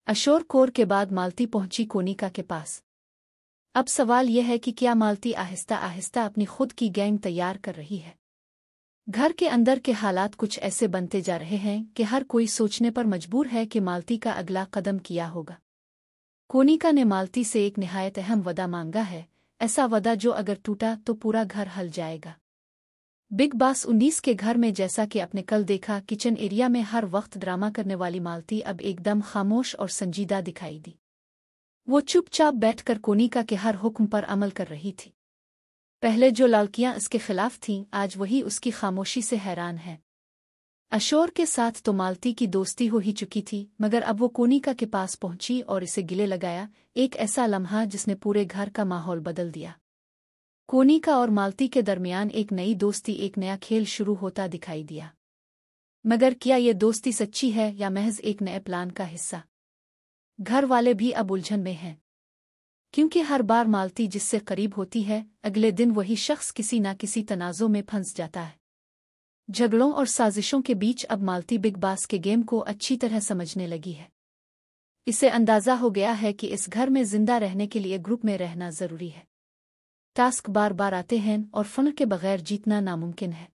Assure core के बाद मालती पहुंची कोनिका के पास। अब सवाल यह है कि क्या मालती आहिस्ता आहिस्ता अपनी खुद की गैंग तैयार कर रही है। घर के अंदर के हालात कुछ ऐसे बनते जा रहे हैं कि हर कोई सोचने पर मजबूर है कि मालती का अगला कदम क्या होगा। कोनिका ने मालती से एक निहायत अहम वदा मांगा है, ऐसा वदा जो अगर टूटा तो पूरा घर हल जाएगा। बिग बॉस 19 के घर में जैसा कि आपने कल देखा, किचन एरिया में हर वक्त ड्रामा करने वाली मालती अब एकदम खामोश और संजीदा दिखाई दी। वो चुपचाप बैठकर कोनिका के हर हुक्म पर अमल कर रही थी। पहले जो लड़कियां इसके खिलाफ थीं, आज वही उसकी खामोशी से हैरान है। अशोर के साथ तो मालती की दोस्ती हो ही चुकी थी, मगर अब वो कोनिका के पास पहुंची और इसे गिले लगाया। एक ऐसा लम्हा जिसने पूरे घर का माहौल बदल दिया। कोनिका और मालती के दरमियान एक नई दोस्ती, एक नया खेल शुरू होता दिखाई दिया। मगर क्या ये दोस्ती सच्ची है या महज एक नए प्लान का हिस्सा? घर वाले भी अब उलझन में हैं, क्योंकि हर बार मालती जिससे करीब होती है, अगले दिन वही शख्स किसी न किसी तनाज़ों में फंस जाता है। झगड़ों और साजिशों के बीच अब मालती बिग बॉस के गेम को अच्छी तरह समझने लगी है। इसे अंदाज़ा हो गया है कि इस घर में जिंदा रहने के लिए ग्रुप में रहना ज़रूरी है। टास्क बार बार आते हैं और फन के बगैर जीतना नामुमकिन है।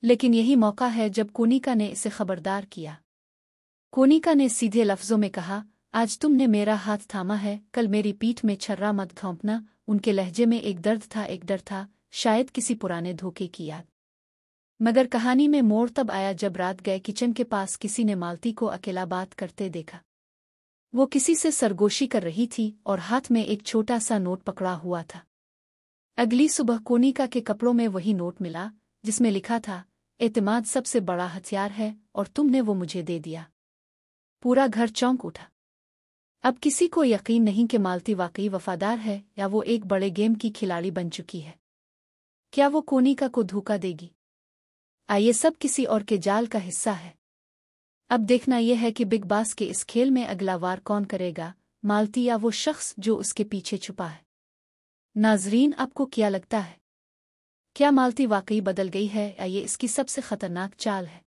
लेकिन यही मौका है जब कोनिका ने इसे खबरदार किया। कोनिका ने सीधे लफ्जों में कहा, आज तुमने मेरा हाथ थामा है, कल मेरी पीठ में छर्रा मत घोंपना। उनके लहजे में एक दर्द था, एक डर था, शायद किसी पुराने धोखे की याद। मगर कहानी में मोड़ तब आया जब रात गए किचन के पास किसी ने मालती को अकेला बात करते देखा। वो किसी से सरगोशी कर रही थी और हाथ में एक छोटा सा नोट पकड़ा हुआ था। अगली सुबह कोनिका के कपड़ों में वही नोट मिला जिसमें लिखा था, एतमाद सबसे बड़ा हथियार है और तुमने वो मुझे दे दिया। पूरा घर चौंक उठा। अब किसी को यकीन नहीं कि मालती वाकई वफादार है या वो एक बड़े गेम की खिलाड़ी बन चुकी है। क्या वो कोनिका को धोखा देगी? ये सब किसी और के जाल का हिस्सा है। अब देखना यह है कि बिग बॉस के इस खेल में अगला वार कौन करेगा, मालती या वो शख्स जो उसके पीछे छुपा है। नाजरीन, आपको क्या लगता है? क्या मालती वाकई बदल गई है या ये इसकी सबसे खतरनाक चाल है?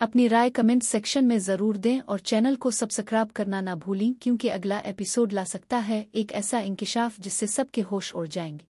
अपनी राय कमेंट सेक्शन में ज़रूर दें और चैनल को सब्सक्राइब करना ना भूलें, क्योंकि अगला एपिसोड ला सकता है एक ऐसा इंकिशाफ जिससे सबके होश उड़ जाएंगे।